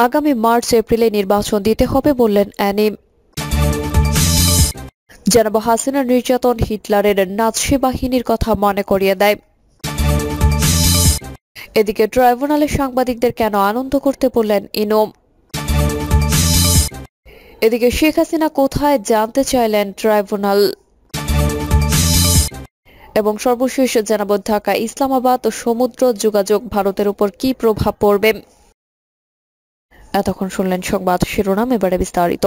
আগামী মার্চ এপ্রিলে নির্বাচন দিতে হবে বললেন অ্যানি। জনাব হাসিনার নির্যাতন হিটলারের নাৎসি বাহিনীর কথা মনে করিয়ে দেয়। এদিকে ট্রাইব্যুনালে সাংবাদিকদের কেন আনন্দ করতে বললেন ইনোম। এদিকে শেখ হাসিনা কোথায় জানতে চাইলেন ট্রাইব্যুনাল। এবং সর্বশেষ জানাবো ঢাকা ইসলামাবাদ ও সমুদ্র যোগাযোগ ভারতের উপর কি প্রভাব পড়বে। এতক্ষণ শুনলেন সংবাদ শিরোনাম, এবারে বিস্তারিত।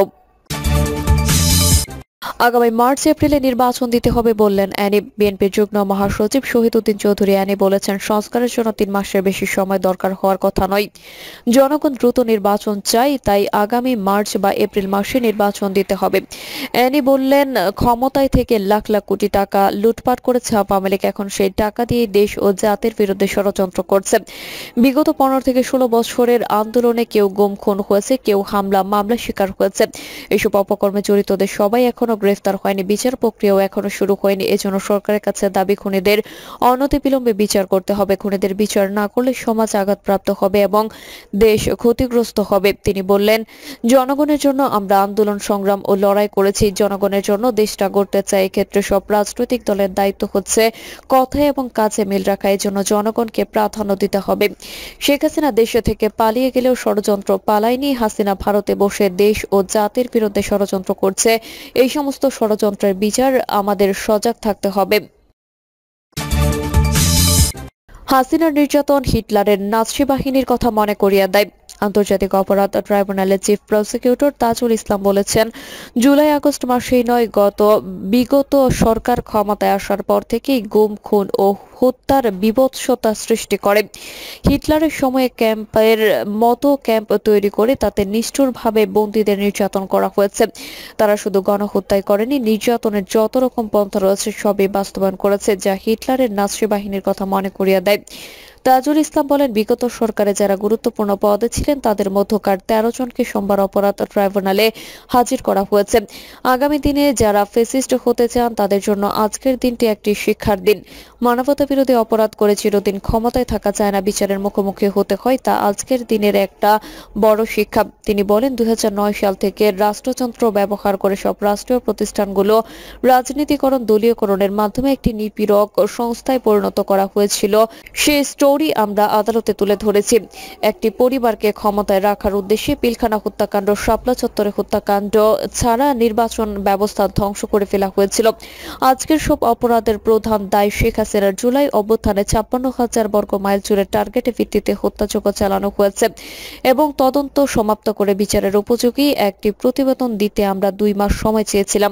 আগামী মার্চ এপ্রিলে নির্বাচন দিতে হবে বললেন অ্যানি। বিএনপির যুগ্ম মহাসচিব শহীদ উদ্দিন চৌধুরী অ্যানি বলেছেন, সংস্কারের জন্য 3 মাসের বেশি সময় দরকার হওয়ার কথা নয়। জনগণ দ্রুত নির্বাচন চাই, তাই আগামী মার্চ বা এপ্রিল মাসে নির্বাচন দিতে হবে। অ্যানি বললেন, ক্ষমতায় থেকে লাখ লাখ কোটি টাকা লুটপাট করেছে আওয়ামী লীগ, এখন সেই টাকা দিয়ে দেশ ও জাতির বিরুদ্ধে ষড়যন্ত্র করছে। বিগত 15 থেকে 16 বছরের আন্দোলনে কেউ গুম খুন হয়েছে, কেউ হামলা মামলা শিকার হয়েছে। এসব অপকর্মে জড়িতদের সবাই এখনো গ্রেফতার হয়নি, বিচার প্রক্রিয়াও এখনো শুরু হয়নি। এজন্য সরকারের কাছে দাবি, খুনিদের অনতিবিলম্বে বিচার করতে হবে। খুনিদের বিচার না করলে সমাজ আঘাতপ্রাপ্ত হবে এবং দেশ ক্ষতিগ্রস্ত হবে। তিনি বললেন, জনগণের জন্য আমরা আন্দোলন সংগ্রাম ও লড়াই করেছি, জনগণের জন্য দেশটা গড়তে চাই। এক্ষেত্রে সব রাজনৈতিক দলের দায়িত্ব হচ্ছে কথায় এবং কাজে মিল রাখা। এই জন্য জনগণকে প্রাধান্য দিতে হবে। শেখ হাসিনা দেশে থেকে পালিয়ে গেলেও ষড়যন্ত্র পালায়নি। হাসিনা ভারতে বসে দেশ ও জাতির বিরুদ্ধে ষড়যন্ত্র করছে। এই সমস্ত ষড়যন্ত্রের বিচার আমাদের সজাগ থাকতে হবে। হাসিনার নির্যাতন হিটলারের নাৎসি বাহিনীর কথা মনে করিয়ে দেয়। আন্তর্জাতিক অপরাধ ট্রাইব্যুনালের চিফ প্রসিকিউটর তাজুল ইসলাম বলেছেন, জুলাই আগস্ট মাসেই নয়, বিগত সরকার ক্ষমতায় আসার পর থেকেই গুম খুন ও হত্যার বিভৎসতা সৃষ্টি করে। হিটলারের সময়ে ক্যাম্পের মতো ক্যাম্প তৈরি করে তাতে নিষ্ঠুরভাবে বন্দীদের নির্যাতন করা হয়েছে। তারা শুধু গণহত্যাই করেনি, নির্যাতনের যত রকম পন্থা রয়েছে সবই বাস্তবায়ন করেছে, যা হিটলারের নাৎসি বাহিনীর কথা মনে করিয়ে দেয়। তাজুল ইসলাম বলেন, বিগত সরকারে যারা গুরুত্বপূর্ণ পদে ছিলেন তাদের মধ্যকার 13 জনকে সোমবার অপরাধ ট্রাইব্যুনালে হাজির করা হয়েছে। আগামী দিনে যারা ফেসিস্ট হতে চান তাদের জন্য আজকের দিনটি একটি শিক্ষার দিন। মানবতা বিরোধী অপরাধ করে চিরদিন ক্ষমতায় থাকা যায় না, বিচারের মুখোমুখি হতে হয়, তা আজকের দিনের একটা বড় শিক্ষা। তিনি বলেন, 2009 সাল থেকে রাষ্ট্রযন্ত্র ব্যবহার করে সব রাষ্ট্রীয় প্রতিষ্ঠানগুলো রাজনীতিকরণ, দলীয়করণের মাধ্যমে একটি নিপীড়ক সংস্থায় পরিণত করা হয়েছিল। সেই স্টোরি আমরা আদালতে তুলে ধরেছি। একটি পরিবারকে ক্ষমতায় রাখার উদ্দেশ্যে পিলখানা হত্যাকাণ্ড, শাপলা চত্বরে হত্যাকাণ্ড ছাড়া নির্বাচন ব্যবস্থা ধ্বংস করে ফেলা হয়েছিল। আজকের সব অপরাধের প্রধান দায় শেখ হাসিনার জুলাই অভ্যুত্থানে 56,000 বর্গ মাইল জুড়ে টার্গেটের ভিত্তিতে হত্যাযজ্ঞ চালানো হয়েছে এবং তদন্ত সমাপ্ত করে বিচারের উপযোগী একটি প্রতিবেদন দিতে আমরা 2 মাস সময় চেয়েছিলাম।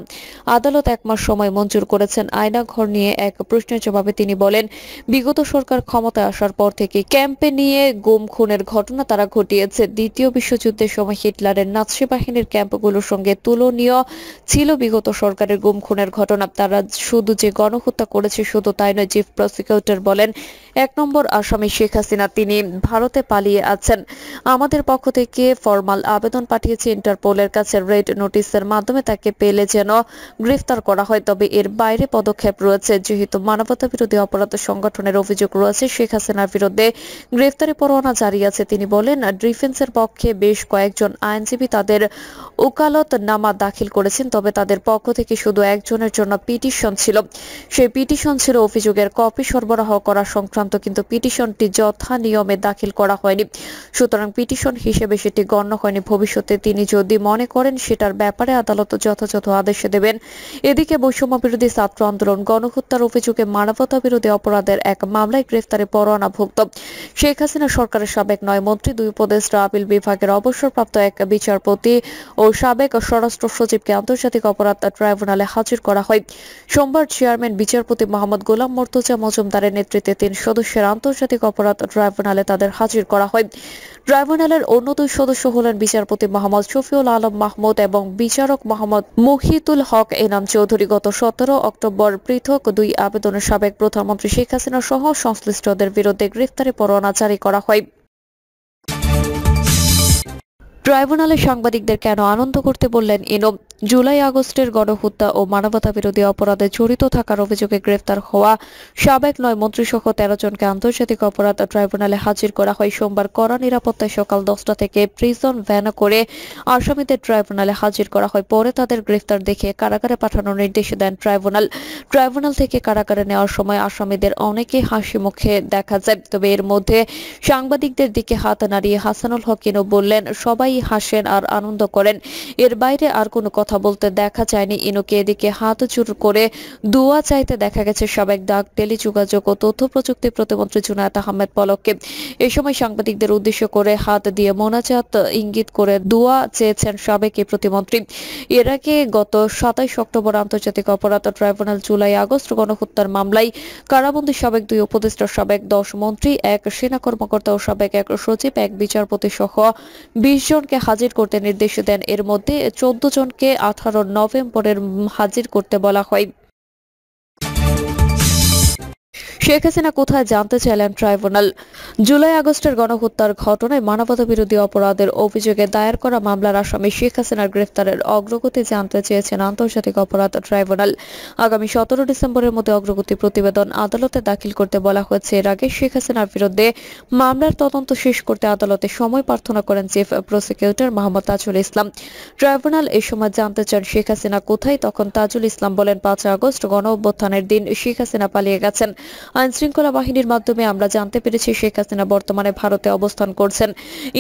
আদালত 1 মাস সময় মঞ্জুর করেছেন। আয়নাঘর নিয়ে এক প্রশ্নের জবাবে তিনি বলেন, বিগত সরকার ক্ষমতায় আসার পর থেকে ক্যাম্পে নিয়ে গুম খুনের ঘটনা তারা ঘটিয়েছে। দ্বিতীয় বিশ্বযুদ্ধের সময় হিটলারের নাৎসি বাহিনীর ক্যাম্পগুলোর সঙ্গে তুলনীয় ছিল বিগত সরকারের গুম খুনের ঘটনা। তারা শুধু যে গণহত্যা করেছে শুধু তাই নয়। চিফ প্রসিকিউটর বলেন, 1 নম্বর আসামি শেখ হাসিনা, তিনি ভারতে পালিয়ে আছেন। আমাদের পক্ষ থেকে ফরমাল আবেদন পাঠিয়েছে ইন্টারপোলের কাছে, রেড নোটিশের মাধ্যমে তাকে পেলে যেন গ্রেফতার করা হয়। তবে এর বাইরে পদক্ষেপ রয়েছে। যেহেতু মানবতা বিরোধী অপরাধ সংগঠনের অভিযোগ রয়েছে, শেখ হাসিনার বিরুদ্ধে গ্রেফতারি পরোয়ানা জারি আছে। তিনি বলেন, ডিফেন্সের পক্ষে বেশ কয়েকজন আইনজীবী তাদের ওকালতনামা দাখিল করেছেন, তবে তাদের পক্ষ থেকে শুধু একজনের জন্য পিটিশন ছিল। সেই পিটিশন ছিল অভিযোগের কপি সরবরাহ করা সংক্রান্ত, কিন্তু পিটিশনটি যথা নিয়মে দাখিল করা হয়নি, সুতরাং পিটিশন হিসেবে সেটি গণ্য হয়নি। ভবিষ্যতে তিনি যদি মনে করেন সেটার ব্যাপারে আদালত যথাযথ আদেশ দেবেন। এদিকে বৈষম্য বিরোধী ছাত্র আন্দোলন গণহত্যার অভিযোগে মানবতা বিরোধী অপরাধের এক মামলায় গ্রেফতারি পরোয়ানাভুক্ত শেখ হাসিনা সরকারের সাবেক 9 মন্ত্রী, 2 উপদেষ্টা, আপিল বিভাগের অবসরপ্রাপ্ত এক বিচারপতি ও সাবেক স্বরাষ্ট্র সচিবকে আন্তর্জাতিক অপরাধ ট্রাইব্যুনালে হাজির করা হয়। সোমবার চেয়ারম্যান বিচারপতি মোহাম্মদ গোলাম মর্তুজা মজুমদারের নেতৃত্বে 3 সদস্যের আন্তর্জাতিক অপরাধ ট্রাইব্যুনালে তাদের হাজির করা হয়। ট্রাইব্যুনালের অন্য 2 সদস্য হলেন বিচারপতি মোহাম্মদ শফিউল আলম মাহমুদ এবং বিচারক মোহাম্মদ মুহিতুল হক এনাম চৌধুরী। গত 17 অক্টোবর পৃথক 2 আবেদনে সাবেক প্রধানমন্ত্রী শেখ হাসিনা সহ সংশ্লিষ্টদের বিরুদ্ধে গ্রেফতারি পরোয়ানা জারি করা হয়। ট্রাইব্যুনালে সাংবাদিকদের কেন আনন্দ করতে বললেন ইনোম। জুলাই আগস্টের গণহত্যা ও মানবতাবিরোধী অপরাধে জড়িত থাকার অভিযোগে গ্রেফতার হওয়া সাবেক ৯ মন্ত্রীসহ ১৩ জনকে আন্তর্জাতিক অপরাধ ট্রাইব্যুনালে হাজির করা হয় সোমবার। কড়া নিরাপত্তায় সকাল ১০টা থেকে প্রিজন ভ্যানে করে আসামিদের ট্রাইব্যুনালে হাজির করা হয়। পরে তাদের গ্রেফতার দেখিয়ে কারাগারে পাঠানোর নির্দেশ দেন ট্রাইব্যুনাল। ট্রাইব্যুনাল থেকে কারাগারে নেওয়ার সময় আসামিদের অনেকেই হাসি মুখে দেখা যায়। তবে এর মধ্যে সাংবাদিকদের দিকে হাত নাড়িয়ে হাসানুল হক ইনু বললেন, সবাই হাসেন আর আনন্দ করেন, এর বাইরে আর কোনো কথা বলতে দেখা যায়নি। ইনুকে এদিকে হাত জোর করে দোয়া চাইতে দেখা গেছে সাবেক ডাক, টেলিযোগাযোগ ও তথ্য প্রযুক্তি প্রতিমন্ত্রী জুনায়েদ আহমেদ পলককে। এ সময় সাংবাদিকদের উদ্দেশ্য করে হাত দিয়ে মোনাজাত ইঙ্গিত করে দোয়া চেয়েছেন সাবেক এই প্রতিমন্ত্রী। এর আগে গত ২৭ অক্টোবর আন্তর্জাতিক অপরাধ ট্রাইব্যুনাল জুলাই আগস্ট গণহত্যার মামলায় কারাবন্দী সাবেক ২ উপদেষ্টা, সাবেক ১০ মন্ত্রী, ১ সেনা কর্মকর্তা ও সাবেক ১ সচিব, ১ বিচারপতি সহ ২০ জনকে হাজির করতে নির্দেশ দেন। এর মধ্যে ১৪ জনকে ১৮ নভেম্বরের হাজির করতে বলা হয়। শেখ হাসিনা কোথায় জানতে চাইলেন ট্রাইব্যুনাল। জুলাই আগস্টের গণহত্যার ঘটনায় মানবতাবিরোধী অপরাধের অভিযোগে দায়ের করা মামলার আসামি শেখ হাসিনার গ্রেফতারের অগ্রগতি জানতে চেয়েছেন আন্তর্জাতিক অপরাধ ট্রাইব্যুনাল। আগামী ১৭ ডিসেম্বরের মধ্যে অগ্রগতি প্রতিবেদন আদালতে দাখিল করতে বলা হয়েছে। এর আগে শেখ হাসিনার বিরুদ্ধে মামলার তদন্ত শেষ করতে আদালতে সময় প্রার্থনা করেন chief prosecutor Mohammad Tajul Islam. Tribunal এ সময় জানতে চান শেখ হাসিনা কোথায়। তখন তাজুল ইসলাম বলেন, ৫ আগস্ট গণঅভ্যুত্থানের দিন শেখ হাসিনা পালিয়ে গেছেন। আইনশৃঙ্খলা বাহিনীর মাধ্যমে আমরা জানতে পেরেছি শেখ হাসিনা বর্তমানে ভারতে অবস্থান করছেন।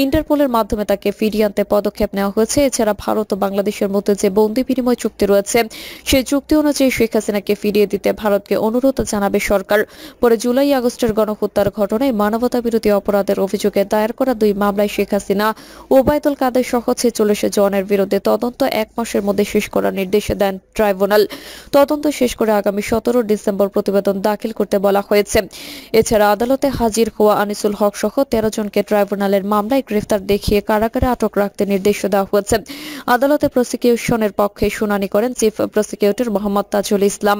ইন্টারপোলের মাধ্যমে তাকে ফিরিয়ে আনতে পদক্ষেপ নেওয়া হয়েছে। এছাড়া ভারত ও বাংলাদেশের মধ্যে যে বন্দি বিনিময় চুক্তি রয়েছে, সেই চুক্তি অনুযায়ী শেখ হাসিনাকে ফিরিয়ে দিতে ভারতকে অনুরোধ জানাবে সরকার। পরে জুলাই আগস্টের গণহত্যার ঘটনায় মানবতাবিরোধী অপরাধের অভিযোগে দায়ের করা ২ মামলায় শেখ হাসিনা, ওবায়দুল কাদের সহ ৪৬ জনের বিরুদ্ধে তদন্ত ১ মাসের মধ্যে শেষ করার নির্দেশ দেন ট্রাইব্যুনাল। তদন্ত শেষ করে আগামী ১৭ ডিসেম্বর প্রতিবেদন দাখিল করতে বলা হয়েছে। এছাড়া আদালতে হাজির হওয়া আনিসুল হক সহ ১৩ জনকে ট্রাইব্যুনালের মামলায় গ্রেফতার দেখিয়ে কারাগারে আটক রাখতে নির্দেশ দেওয়া হয়েছে। আদালতে প্রসিকিউশনের পক্ষে শুনানি করেন চিফ প্রসিকিউটর মোহাম্মদ তাজুল ইসলাম।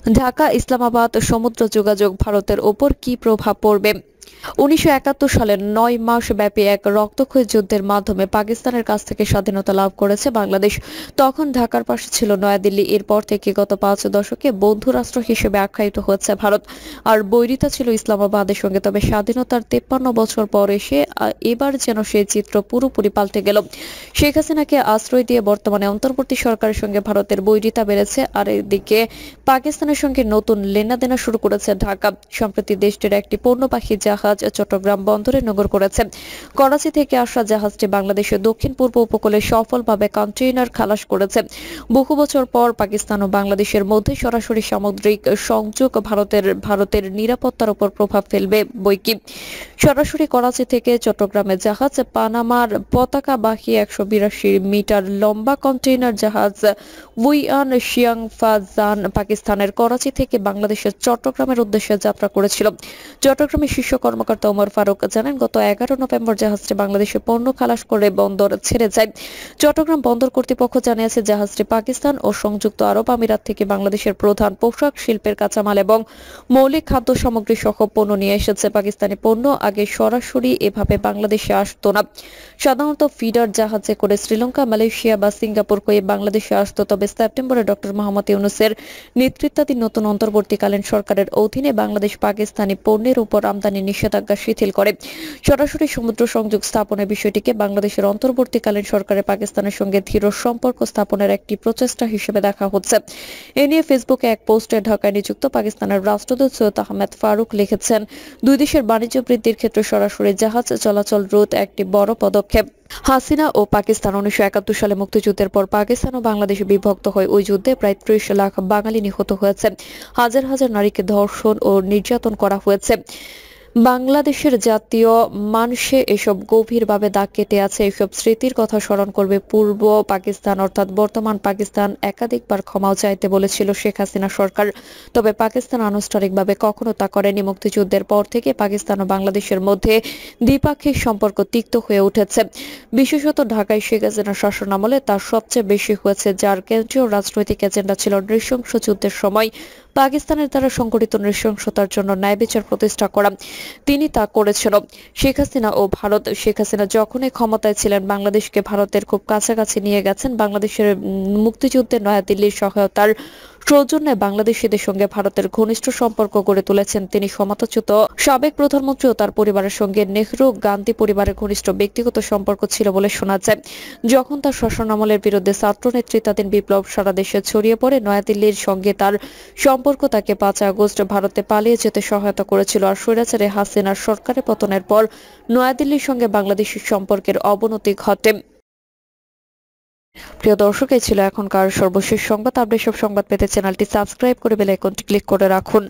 ঢাকা ইসলামাবাদ সমুদ্র যোগাযোগ ভারতের ওপর কি প্রভাব পড়বে। ১৯৭১ সালে ৯ মাস ব্যাপী এক রক্তক্ষয়ী যুদ্ধের মাধ্যমে পাকিস্তানের কাছ থেকে স্বাধীনতা লাভ করেছে বাংলাদেশ। তখন ঢাকার পাশে ছিল নয়াদিল্লি। এরপর থেকে গত ৫ দশকে বন্ধু রাষ্ট্র হিসেবে আখ্যায়িত হচ্ছে ভারত, আর বৈরিতা ছিল ইসলামাবাদের সঙ্গে। তবে স্বাধীনতার ৫৩ বছর পর এসে এবার যেন সেই চিত্র পুরোপুরি পাল্টে গেল। শেখ হাসিনাকে আশ্রয় দিয়ে বর্তমানে অন্তর্বর্তী সরকারের সঙ্গে ভারতের বৈরিতা বেড়েছে, আর এদিকে পাকিস্তানের সঙ্গে নতুন লেনাদেনা শুরু করেছে ঢাকা। সম্প্রতি দেশটির একটি পণ্যবাহী জাহাজ চট্টগ্রাম বন্দরে নোঙর করেছে। করাচি থেকে আসা জাহাজটি বাংলাদেশের দক্ষিণ পূর্ব উপকূলে সফলভাবে কন্টেইনার খালাস করেছে। বহু বছর পর পাকিস্তান ও বাংলাদেশের মধ্যে সরাসরি সামুদ্রিক সংযোগ ভারতের নিরাপত্তার উপর প্রভাব ফেলবে বৈকি। সরাসরি করাচি থেকে চট্টগ্রামে জাহাজ, পানামার পতাকাবাহী ১৮২ মিটার লম্বা কন্টেইনার জাহাজ উইয়ান শিয়াংফাজান পাকিস্তানের করাচি থেকে বাংলাদেশের চট্টগ্রামের উদ্দেশ্যে যাত্রা করেছিল। চট্টগ্রামের শীর্ষ কর্মকর্তা ওমর ফারুক জানান, গত ১১ নভেম্বর জাহাজটি বাংলাদেশে পণ্য খালাস করে বন্দর ছেড়ে যায়। চট্টগ্রাম বন্দর কর্তৃপক্ষ জানিয়েছে জাহাজটি পাকিস্তান ও সংযুক্ত আরব আমিরাত থেকে বাংলাদেশের প্রধান পোশাক শিল্পের কাঁচামাল এবং মৌলিক খাদ্য সামগ্রী সহ পণ্য নিয়ে এসেছে। পাকিস্তানি পণ্য আগে সরাসরি এভাবে বাংলাদেশে আসতো না। সাধারণত ফিডার জাহাজে করে শ্রীলঙ্কা, মালয়েশিয়া বা সিঙ্গাপুর হয়ে বাংলাদেশে আসতো। তবে সেপ্টেম্বরে ডক্টর মোহাম্মদ ইউনূসের নেতৃত্বাধীন নতুন অন্তর্বর্তীকালীন সরকারের অধীনে বাংলাদেশ পাকিস্তানি পণ্যের উপর আমদানি নিষেধাজ্ঞা শিথিল করে। সরাসরি সমুদ্র সংযোগ স্থাপনের বিষয়টিকে বাংলাদেশের অন্তর্বর্তীকালীন সরকারের পাকিস্তানের সঙ্গে দৃঢ় সম্পর্ক স্থাপনের একটি প্রচেষ্টা হিসেবে দেখা হচ্ছে। এ নিয়ে ফেসবুকে এক পোস্টে ঢাকায় নিযুক্ত পাকিস্তানের রাষ্ট্রদূত সৈয়দ আহমেদ ফারুক লিখেছেন, দুই দেশের বাণিজ্য বৃদ্ধির ক্ষেত্রে সরাসরি জাহাজ চলাচল রোধ একটি বড় পদক্ষেপ। হাসিনা ও পাকিস্তান ১৯৭১ সালে মুক্তিযুদ্ধের পর পাকিস্তান ও বাংলাদেশে বিভক্ত হয়। ওই যুদ্ধে প্রায় ৩০ লাখ বাঙালি নিহত হয়েছে। হাজার হাজার নারীকে ধর্ষণ ও নির্যাতন করা হয়েছে। বাংলাদেশের জাতীয় মানুষে এসব গভীরভাবে দাগ কেটে আছে। এসব স্মৃতির কথা স্মরণ করবে পূর্ব পাকিস্তান অর্থাৎ বর্তমান পাকিস্তান। একাধিকবার ক্ষমাও চাইতে বলেছিল শেখ হাসিনা সরকার, তবে পাকিস্তান আনুষ্ঠানিকভাবে কখনো তা করেনি। মুক্তিযুদ্ধের পর থেকে পাকিস্তান ও বাংলাদেশের মধ্যে দ্বিপাক্ষিক সম্পর্ক তিক্ত হয়ে উঠেছে। বিশেষত ঢাকায় শেখ হাসিনার শাসনামলে তা সবচেয়ে বেশি হয়েছে, যার কেন্দ্রীয় রাজনৈতিক এজেন্ডা ছিল নৃশংস যুদ্ধের সময় পাকিস্তানের দ্বারা সংঘটিত নৃশংসতার জন্য ন্যায় বিচার প্রতিষ্ঠা করা। তিনি তা করেছিল। শেখ হাসিনা ও ভারত। শেখ হাসিনা যখনই ক্ষমতায় ছিলেন বাংলাদেশকে ভারতের খুব কাছাকাছি নিয়ে গেছেন। বাংলাদেশের মুক্তিযুদ্ধে নয়াদিল্লির সহায়তার সৌজন্যে বাংলাদেশিদের সঙ্গে ভারতের ঘনিষ্ঠ সম্পর্ক গড়ে তুলেছেন তিনি। সমালোচিত সাবেক প্রধানমন্ত্রী ও তার পরিবারের সঙ্গে নেহরু গান্ধী পরিবারের ঘনিষ্ঠ ব্যক্তিগত সম্পর্ক ছিল বলে শোনা যায়। যখন তার শাসন আমলের বিরুদ্ধে ছাত্র নেতৃত্বাধীন বিপ্লব সারা দেশে ছড়িয়ে পড়ে, নয়াদিল্লির সঙ্গে তার সম্পর্ক তাকে 5 আগস্ট ভারতে পালিয়ে যেতে সহায়তা করেছিল। আর স্বৈরাচারী হাসিনার সরকারের পতনের পর নয়াদিল্লির সঙ্গে বাংলাদেশের সম্পর্কের অবনতি ঘটে। প্রিয় দর্শক, এই ছিল এখনকার সর্বশেষ সংবাদ। আপডেট সব সংবাদ পেতে চ্যানেলটি সাবস্ক্রাইব করে বেল আইকনটি ক্লিক করে রাখুন।